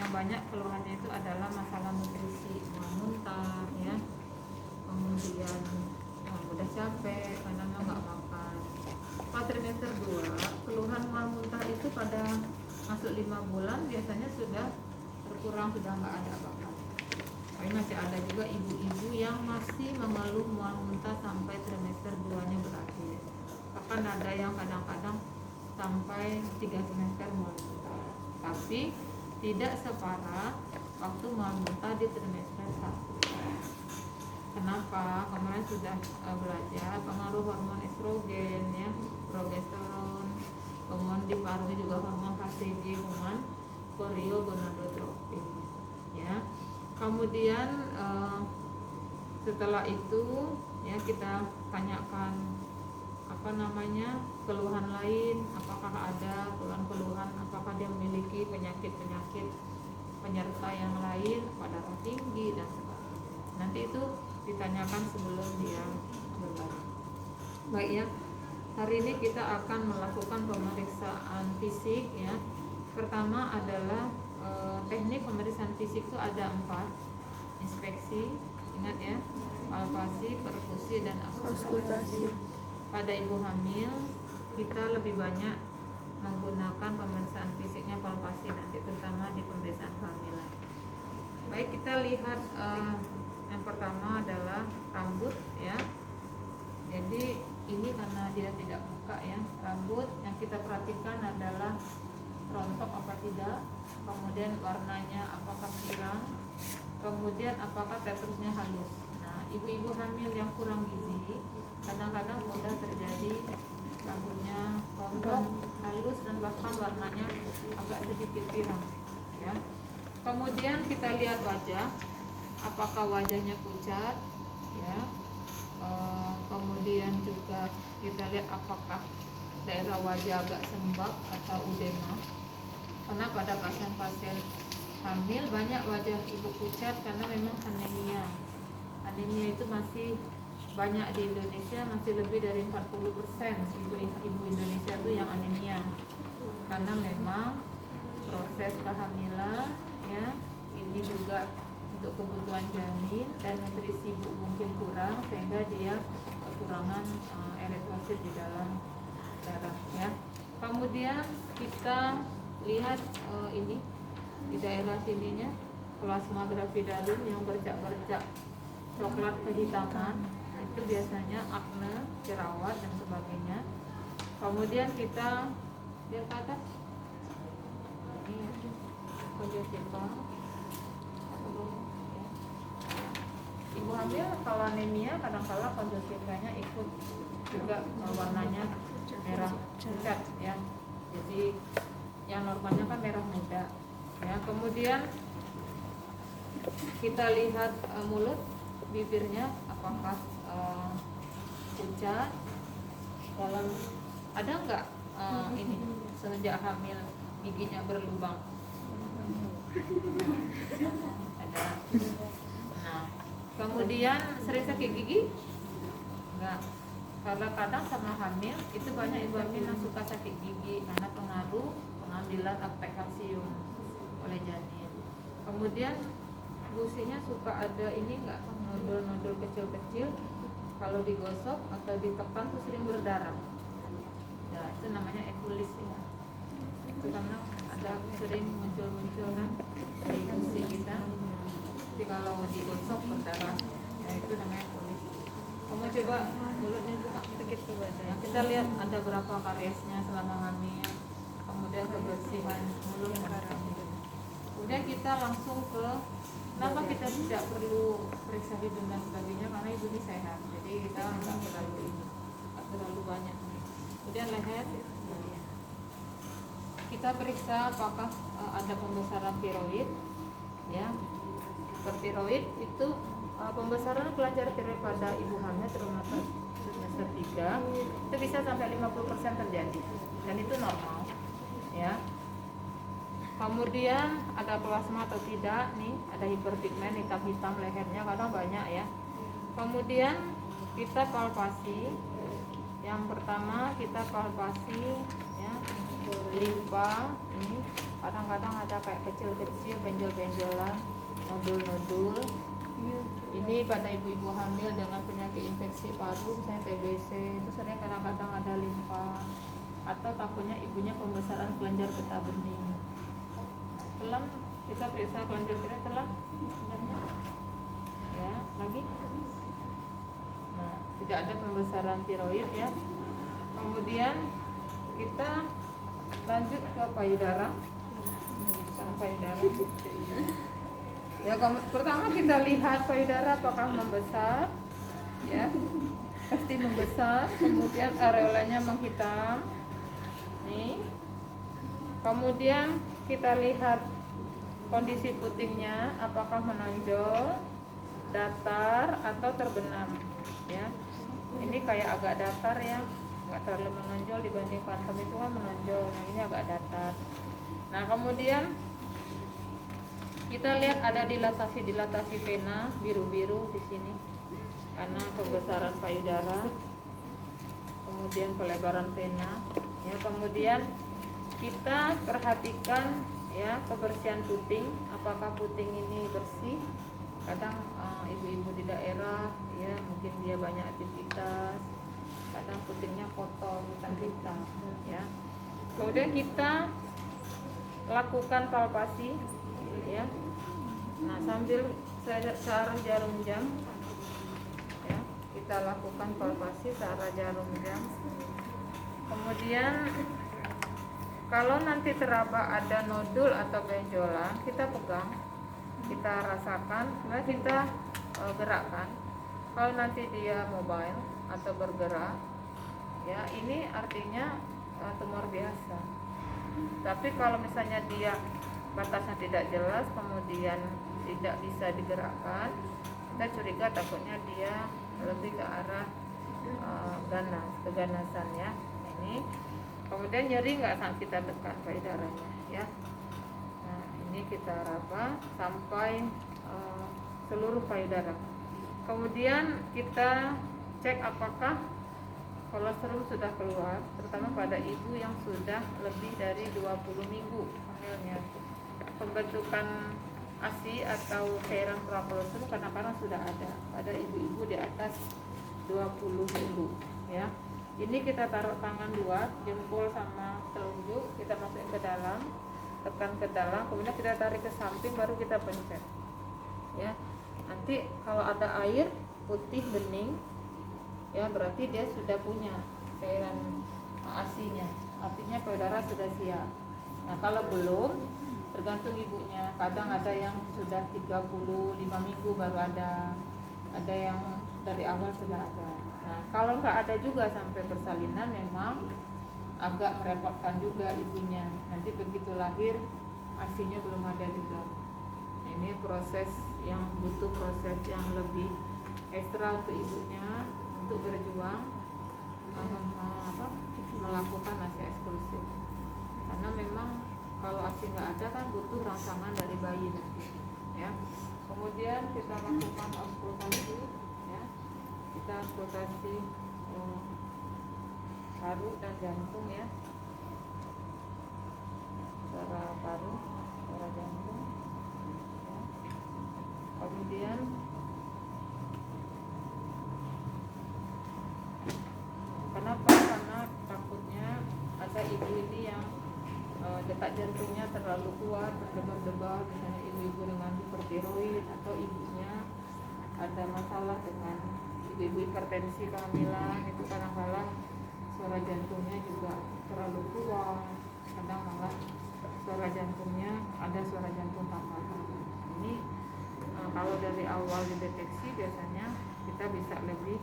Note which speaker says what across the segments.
Speaker 1: yang banyak keluhannya itu adalah masalah nutrisi, muntah ya, kemudian udah capek karena nggak makan. Pada trimester 2 keluhan mual muntah itu pada masuk 5 bulan biasanya sudah berkurang, sudah nggak ada apa-apa. Tapi masih ada juga ibu-ibu yang masih mengeluh mual muntah sampai trimester 2-nya berakhir. Bahkan ada yang kadang-kadang sampai 3 semester mual muntah. Tapi tidak separah waktu mual muntah di trimester 1. Kenapa? Kemarin sudah belajar pengaruh hormon estrogen ya, progesteron, kemudian dipengaruhi juga hormon HCG, hormon koriogonadotropin ya. Kemudian setelah itu ya kita tanyakan keluhan lain, apakah ada keluhan, apakah dia memiliki penyakit-penyakit penyerta yang lain, darah tinggi dan sebagainya. Nanti itu ditanyakan sebelum dia berbaring. Baik ya, hari ini kita akan melakukan pemeriksaan fisik ya. Pertama adalah teknik pemeriksaan fisik itu ada 4. Inspeksi, ingat ya, palpasi, perkusi, dan auskultasi. Pada ibu hamil kita lebih banyak menggunakan pemeriksaan fisiknya palpasi nanti, terutama di pemeriksaan kehamilan. Baik, kita lihat yang pertama adalah rambut ya. Jadi ini karena dia tidak buka ya, rambut yang kita perhatikan adalah rontok apa tidak, kemudian warnanya apakah pirang, kemudian apakah teksturnya halus. Nah, ibu-ibu hamil yang kurang gizi kadang-kadang mudah terjadi rambutnya rontok, halus, dan bahkan warnanya agak sedikit pirang ya. Kemudian kita lihat wajah, apakah wajahnya pucat ya. Kemudian juga kita lihat apakah daerah wajah agak sembab atau udema. Karena pada pasien-pasien hamil banyak wajah ibu pucat karena memang anemia. Anemia itu masih banyak di Indonesia, masih lebih dari 40% ibu Indonesia itu yang anemia. Karena memang proses kehamilan ya, ini juga untuk kebutuhan janin dan nutrisi ibu mungkin kurang sehingga dia kekurangan eritrosit di dalam darah ya. Kemudian kita lihat ini di daerah sininya plasma gravidarum yang bercak-bercak coklat kehitaman, itu biasanya akne, jerawat dan sebagainya. Kemudian kita lihat ke atas ini konjungtiva. Ibu hamil kalau anemia kadang-kala konjungtivanya ikut juga warnanya merah pucat ya. Jadi yang normalnya kan merah muda ya. Kemudian kita lihat mulut, bibirnya apakah pucat, dalam ada enggak ini sejak hamil giginya berlubang? Ada. Nah, kemudian sering sakit gigi? Enggak. Karena kadang sama hamil itu banyak ibu hamil yang suka sakit gigi karena pengaruh pengambilan aptek kalsium oleh janin. Kemudian gusinya suka ada ini enggak, nodul-nodul kecil-kecil, kalau digosok atau ditekan tuh sering berdarah. Ya, itu namanya epulis ya. Itu karena ada sering muncul-muncul kan di gusi kita. Jadi kalau digosok berdarah, ya itu namanya epulis. Kamu coba mulutnya buka sedikit coba ya. Kita lihat ada berapa kariesnya selama hamil. Kemudian kebersihan mulut dan rambut. Kemudian kita langsung ke, kenapa kita tidak perlu periksa hidung dan sebagainya, karena ibu ini sehat, jadi kita nggak terlalu banyak. Kemudian leher, kita periksa apakah ada pembesaran tiroid ya. Tiroid itu pembesaran kelenjar tiroid pada ibu hamil terutama semester 3 itu bisa sampai 50% terjadi dan itu normal ya. Kemudian ada plasma atau tidak nih, ada hiperpigmen hitam-hitam lehernya kadang banyak ya. Kemudian kita palpasi. Yang pertama kita palpasi ya, limpa ini kadang-kadang kadang-kadang ada kayak kecil-kecil benjol-benjolan, nodul-nodul. Ini pada ibu-ibu hamil dengan penyakit infeksi paru, misalnya TBC, itu sering kadang-kadang ada limpa, atau takutnya ibunya pembesaran kelenjar getah bening. Telan, kita periksa kelenjar getah, telan sebenarnya. Ya, lagi. Nah, tidak ada pembesaran tiroid ya. Kemudian kita lanjut ke payudara. Payudara. Ya, pertama kita lihat payudara apakah membesar, ya, pasti membesar. Kemudian areolanya menghitam, nih. Kemudian kita lihat kondisi putingnya, apakah menonjol, datar atau terbenam, ya. Ini kayak agak datar ya, nggak terlalu menonjol dibanding phantom itu kan menonjol. Nah, ini agak datar. Nah, kemudian kita lihat ada dilatasi vena biru-biru di sini karena pembesaran payudara. Kemudian pelebaran vena, ya. Kemudian kita perhatikan ya kebersihan puting, apakah puting ini bersih. Kadang ibu-ibu di daerah ya mungkin dia banyak aktivitas, kadang putingnya kotor hitam ya. Kemudian kita lakukan palpasi ya. Nah, sambil searah jarum jam ya, kita lakukan palpasi searah jarum jam. Kemudian kalau nanti teraba ada nodul atau benjolan, kita pegang, kita rasakan, kemudian kita gerakkan. Kalau nanti dia mobile atau bergerak, ya ini artinya tumor biasa. Tapi kalau misalnya dia batasnya tidak jelas, kemudian tidak bisa digerakkan, kita curiga takutnya dia lebih ke arah keganasan ya. Ini kemudian nyeri nggak saat kita tekan payudaranya ya. Nah, ini kita raba sampai seluruh payudara. Kemudian kita cek apakah kolostrum sudah keluar, terutama pada ibu yang sudah lebih dari 20 minggu hamilnya. Pembentukan ASI atau cairan prakolostrum kadang-kadang sudah ada pada ibu-ibu di atas 20 minggu ya. Ini kita taruh tangan dua, jempol sama telunjuk, kita masukin ke dalam, tekan ke dalam, kemudian kita tarik ke samping, baru kita pencet ya. Nanti kalau ada air putih bening ya berarti dia sudah punya cairan ASI-nya, artinya payudara sudah siap. Nah, kalau belum, tergantung ibunya, kadang ada yang sudah 35 minggu baru ada yang dari awal sudah ada. Nah, kalau nggak ada juga sampai persalinan, memang agak merepotkan juga ibunya. Nanti begitu lahir ASI-nya belum ada juga. Nah, ini proses yang butuh proses yang lebih ekstra untuk ibunya untuk berjuang melakukan ASI eksklusif. Karena memang kalau ASI nggak ada kan butuh rangsangan dari bayi nanti. Ya. Kemudian kita lakukan auskultasi. Kita auskultasi paru dan jantung ya, suara paru, suara jantung ya. Kemudian kenapa? Karena takutnya ada ibu-ibu yang detak jantungnya terlalu kuat, berdebar-debar, misalnya ibu-ibu dengan hipertiroid atau ibunya ada masalah dengan ibu-ibu hipertensi kehamilan, itu kadang-kadang suara jantungnya juga terlalu kuat, kadang malah suara jantungnya ada suara jantung tambahan. Ini kalau dari awal dideteksi biasanya kita bisa lebih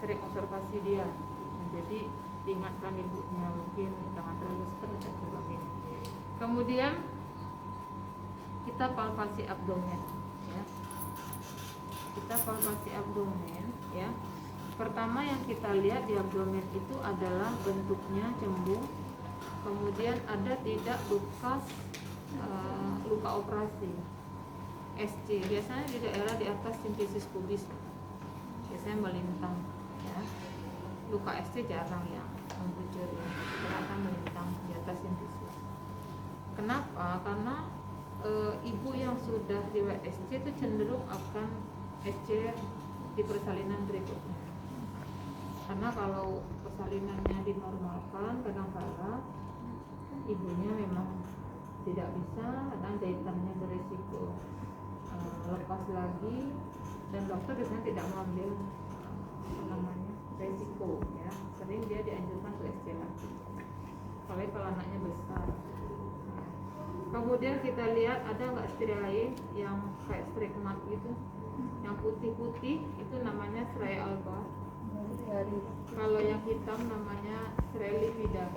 Speaker 1: sering observasi dia, jadi ingatkan ibunya mungkin jangan terlalu stres dan sebagainya. Kemudian kita palpasi abdomen ya. Kita palpasi abdomen ya. Pertama yang kita lihat di abdomen itu adalah bentuknya cembung, kemudian ada tidak luka operasi SC, biasanya di daerah di atas sintesis pubis biasanya melintang ya. Luka SC jarang ya membujur ya, kelihatan melintang di atas sintesis. Kenapa? Karena ibu yang sudah riwayat SC itu cenderung akan SC di persalinan berikutnya. Karena kalau persalinannya dinormalkan kadang-kadang ibunya memang tidak bisa, kadang jahitannya berisiko lepas lagi, dan dokter biasanya tidak mengambil resiko ya, sering dia dianjurkan untuk SC lagi apalagi kalau anaknya besar. Kemudian kita lihat ada nggak striae yang kayak stigmat gitu, yang putih-putih itu namanya striae alba. Kalau yang hitam namanya striae livida.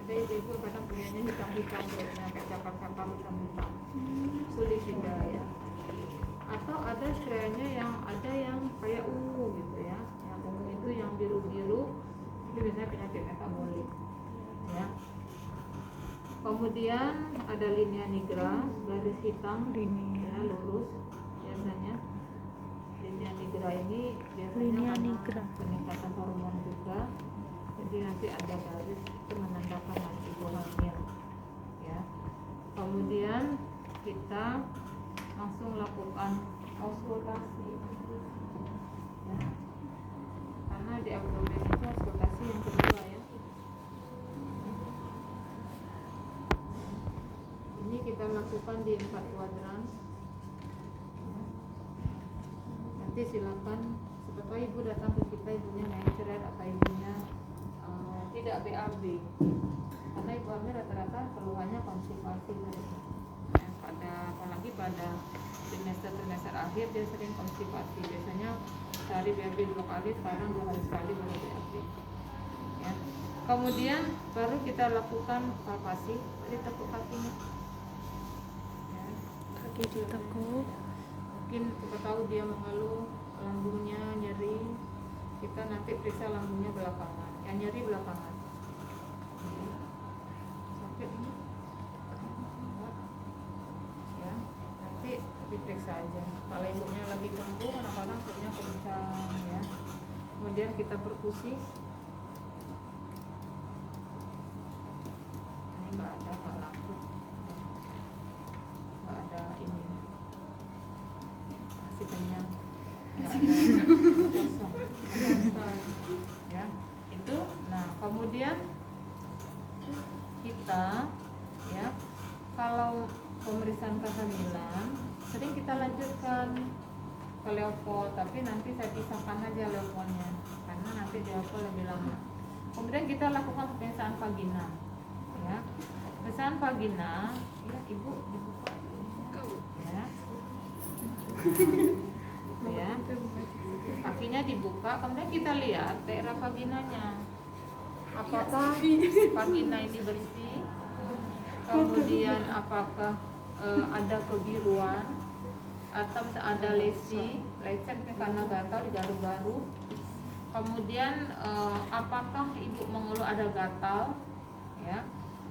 Speaker 1: Ada ibu-ibu kadang punyanya hitam-hitam perutnya kayak cakar-cakar hitam-hitam, livida ya. Atau ada striae yang ada yang kayak ungu gitu ya, yang ungu itu yang biru-biru itu biasanya penyakit metabolik ya. Kemudian ada linea nigra, garis hitam ya, lurus biasanya. Linea nigra ini biasanya karena peningkatan hormon juga, jadi nanti ada garis itu menandakan nanti ibu hamil ya. Kemudian kita langsung lakukan auskultasi ya. Karena di abdomen itu auskultasi yang kedua ya. Ini kita lakukan di 4 kuadran ya. Nanti silakan siapa ibu datang ke kita ibunya mencret atau ibunya tidak BAB, karena ibu hamil rata-rata keluhannya konstipasi ya, apalagi pada trimester akhir dia sering konstipasi, biasanya sehari BAB 2 kali, sekarang 2 hari sekali baru BAB ya. Kemudian baru kita lakukan palpasi, ditekuk kakinya ya. Kaki ditekuk, mungkin kita tahu dia mengeluh lambungnya nyeri, kita nanti periksa lambungnya belakangan, yang nyeri belakangan sakit ini ya, nanti diperiksa aja. Kalau ibunya lagi kembung, kadang-kadang perutnya kencang ya. Kemudian kita perkusi, ini nggak ada lampu, nggak ada ini, masih kenyang, nggak ada kosong ya itu. Nah kemudian kita ya, kalau pemeriksaan kehamilan sering kita lanjutkan ke Leopold, tapi nanti saya pisahkan aja Leopoldnya karena nanti di Leopold lebih lama. Kemudian kita lakukan pemeriksaan vagina ya. Pemeriksaan vagina ya, ibu dibuka ya. Ya, kakinya dibuka, kemudian kita lihat daerah vaginanya, apakah vagina ini bersih, kemudian apakah ada kebiruan atau ada lesi, lecet karena gatal di garu-garu. Kemudian apakah ibu mengeluh ada gatal ya.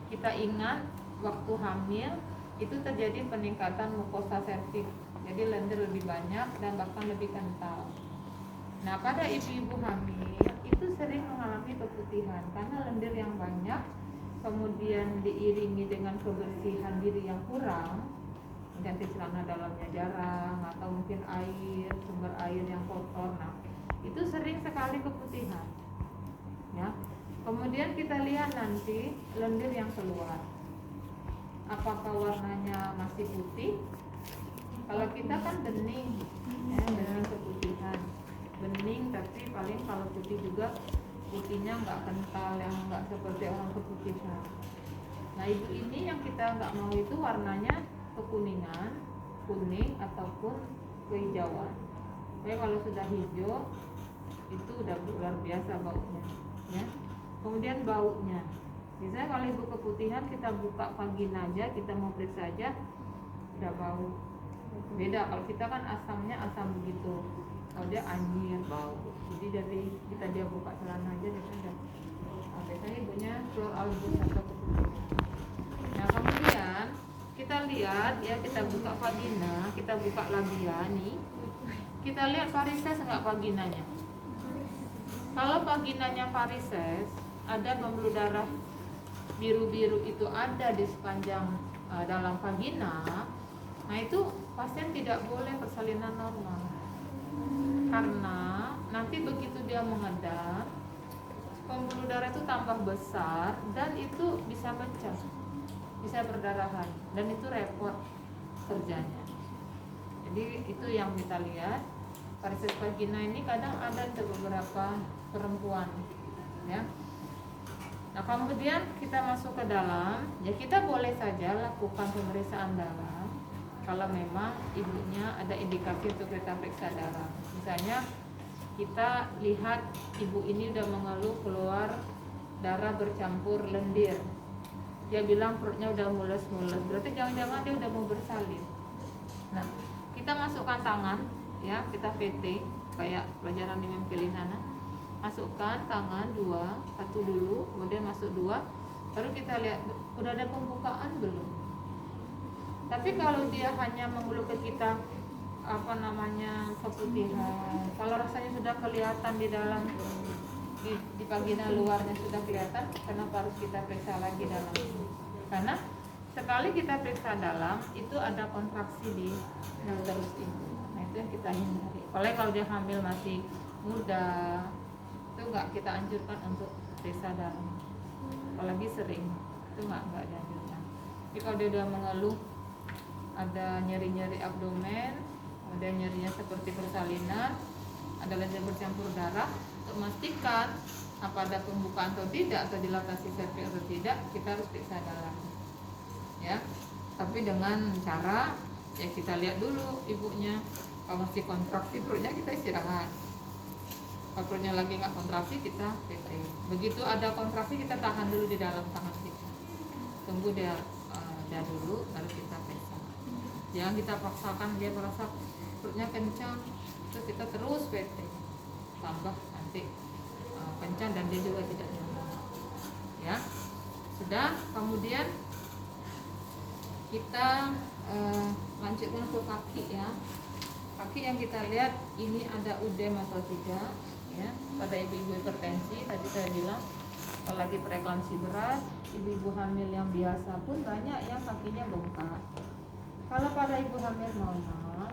Speaker 1: Kita ingat waktu hamil itu terjadi peningkatan mukosa serviks, jadi lendir lebih banyak dan bahkan lebih kental. Nah pada ibu-ibu hamil itu sering mengalami keputihan karena lendir yang banyak, kemudian diiringi dengan kebersihan diri yang kurang, ganti celana dalamnya jarang, atau mungkin air, sumber air yang kotor. Nah itu sering sekali keputihan ya. Kemudian kita lihat nanti lendir yang keluar, apakah warnanya masih putih. Kalau kita kan bening ya, bening keputihan, bening tapi paling kalau putih juga putihnya nggak kental, yang nggak seperti orang keputihan. Nah ibu ini yang kita nggak mau itu warnanya kekuningan, kuning ataupun kehijauan. Jadi kalau sudah hijau itu udah luar biasa baunya ya. Kemudian baunya, misalnya kalau ibu keputihan kita buka vagina aja, kita mau periksa aja udah bau. Beda kalau kita kan asamnya asam begitu, kalau dia anjir bau. Jadi dari dia buka celana aja biasanya biasanya ibunya keluar albus atau keputihan. Nah kemudian kita lihat ya, kita buka vagina, kita buka labia nih, kita lihat varises enggak vaginanya. Kalau vaginanya varises, ada pembuluh darah biru-biru itu ada di sepanjang dalam vagina, nah itu pasien tidak boleh persalinan normal, karena nanti begitu dia mengedar, pembuluh darah itu tambah besar dan itu bisa pecah, bisa berdarahan, dan itu repot kerjanya. Jadi itu yang kita lihat, varises vagina ini kadang ada di beberapa perempuan, ya. Nah kemudian kita masuk ke dalam, ya kita boleh saja lakukan pemeriksaan darah kalau memang ibunya ada indikasi untuk kita periksa darah. Misalnya kita lihat ibu ini udah mengeluh keluar darah bercampur lendir, dia bilang perutnya udah mules-mules, berarti jangan-jangan dia udah mau bersalin. Nah kita masukkan tangan, ya kita PT kayak pelajaran di Mempili sana, masukkan tangan dua, satu dulu, kemudian masuk dua, baru kita lihat udah ada pembukaan belum. Tapi kalau dia hanya mengeluh ke kita keputihan, kalau rasanya sudah kelihatan di dalam di vagina luarnya sudah kelihatan, kenapa harus kita periksa lagi dalam? Karena sekali kita periksa dalam itu ada kontraksi di uterus ibu. Nah itu yang kita hindari. Kalau dia hamil masih muda, itu nggak kita anjurkan untuk periksa dalam, apalagi sering, itu nggak dianjurkan. Tapi kalau dia udah mengeluh ada nyeri-nyeri abdomen, ada nyerinya seperti persalinan, ada lendir bercampur darah, untuk memastikan apa ada pembukaan atau tidak, atau dilatasi serviks atau tidak, kita harus periksa dalam, ya. Tapi dengan cara ya kita lihat dulu ibunya, kalau masih kontraksi perutnya kita istirahat, kalau perutnya lagi nggak kontraksi kita PT. Begitu ada kontraksi kita tahan dulu di dalam tangan kita, tunggu dia dulu baru kita periksa. Jangan kita paksakan dia merasa perutnya kencang terus kita terus PT, tambah nanti kencang dan dia juga tidak nyaman, ya. Sudah, kemudian kita lanjutkan ke kaki, ya. Kaki yang kita lihat ini ada udem atau tidak, ya. Pada ibu-ibu hipertensi tadi saya bilang, apalagi preeklamsi berat, ibu-ibu hamil yang biasa pun banyak yang kakinya bengkak. Kalau pada ibu hamil normal,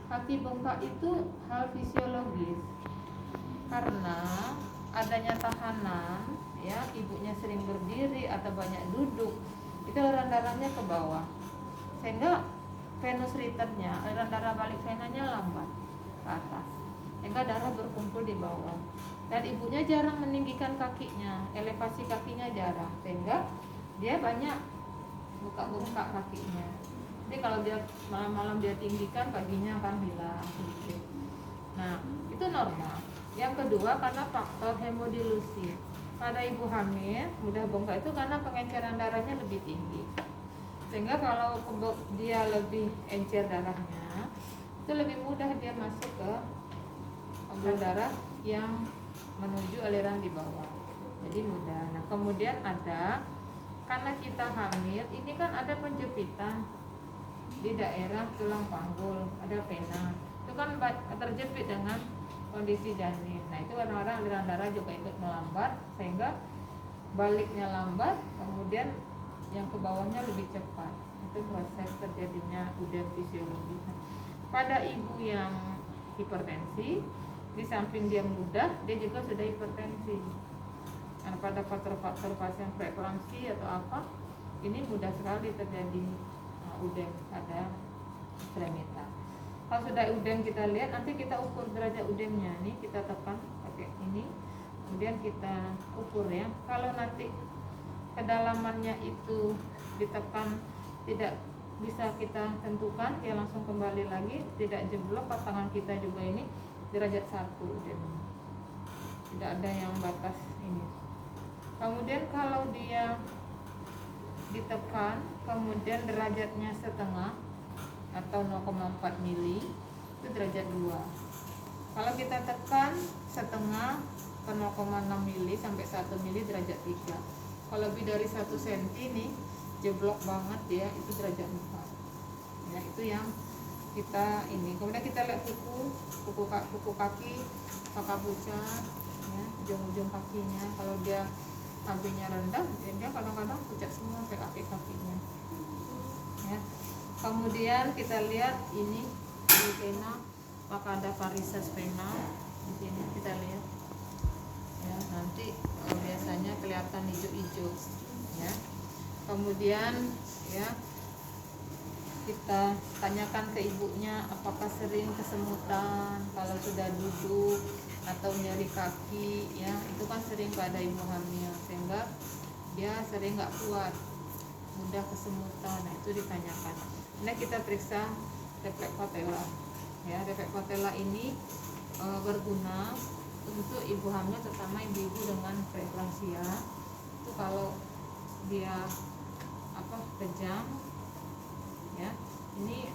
Speaker 1: kaki bengkak itu hal fisiologis karena adanya tahanan, ya, ibunya sering berdiri atau banyak duduk, itu aliran darahnya ke bawah, sehingga venous return-nya, aliran darah balik venanya lambat ke atas, sehingga darah berkumpul di bawah, dan ibunya jarang meninggikan kakinya, elevasi kakinya jarang, sehingga dia banyak buka-buka kakinya. Jadi kalau dia malam-malam dia tinggikan, paginya akan hilang sedikit. Nah itu normal. Yang kedua karena faktor hemodilusi. Pada ibu hamil mudah bengkak itu karena pengenceran darahnya lebih tinggi, sehingga kalau dia lebih encer darahnya, itu lebih mudah dia masuk ke pembuluh darah yang menuju aliran di bawah, jadi mudah. Nah kemudian ada, karena kita hamil ini kan ada penjepitan di daerah tulang panggul, ada vena, itu kan terjepit dengan kondisi janin. Nah itu kadang-kadang aliran darah juga ikut melambat, sehingga baliknya lambat, kemudian yang ke bawahnya lebih cepat. Itu proses terjadinya udem fisiologis. Pada ibu yang hipertensi, di samping dia mudah, dia juga sudah hipertensi. Karena pada faktor-faktor pasien preeklamsi atau apa, ini mudah sekali terjadi udem pada ekstremitas. Kalau sudah udem kita lihat, nanti kita ukur derajat udemnya. Nih kita tekan pakai ini, kemudian kita ukur, ya. Kalau nanti kedalamannya itu ditekan tidak bisa kita tentukan, dia langsung kembali lagi, tidak jeblok ke tangan kita juga ini derajat 1 udem, tidak ada yang batas ini. Kemudian kalau dia ditekan kemudian derajatnya setengah atau 0,4 mili, itu derajat 2. Kalau kita tekan setengah ke 0,6 mili sampai 1 mili derajat 3. Kalau lebih dari 1 cm nih jeblok banget ya, itu derajat 4. Ya, itu yang kita ini. Kemudian kita lihat kuku kaki, pakai pucat, ya, ujung-ujung kakinya. Kalau dia sampingnya rendah, dia kadang-kadang pucat semua sampai kaki-kakinya. Kemudian kita lihat ini di pena, apakah ada varises pena di sini kita lihat. Ya, nanti biasanya kelihatan hijau-hijau ya. Kemudian ya kita tanyakan ke ibunya apakah sering kesemutan kalau sudah duduk atau nyeri kaki ya, itu kan sering pada ibu hamil sehingga dia sering nggak kuat, mudah kesemutan. Nah itu ditanyakan. Nah kita periksa refleks patella ya. Refleks patella ini berguna untuk ibu hamil, terutama ibu-ibu dengan preeklamsia. Itu kalau dia kejang ya, ini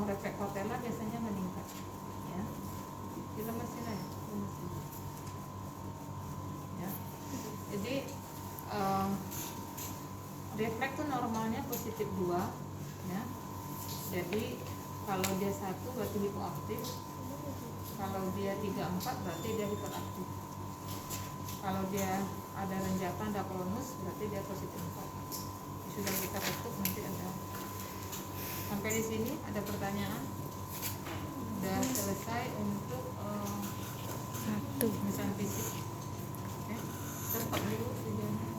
Speaker 1: refleks patella biasanya meningkat ya. Dilemesin aja, lemesin. Ya. Jadi refleks itu normalnya positif 2 ya. Jadi kalau dia 1 berarti hipoaktif, kalau dia 3-4 berarti dia hiperaktif, kalau dia ada renjakan dapronus berarti dia positif 4. Sudah kita tutup, nanti ada. Sampai di sini ada pertanyaan? Sudah selesai untuk misalnya fisik. Oke, stop dulu videonya.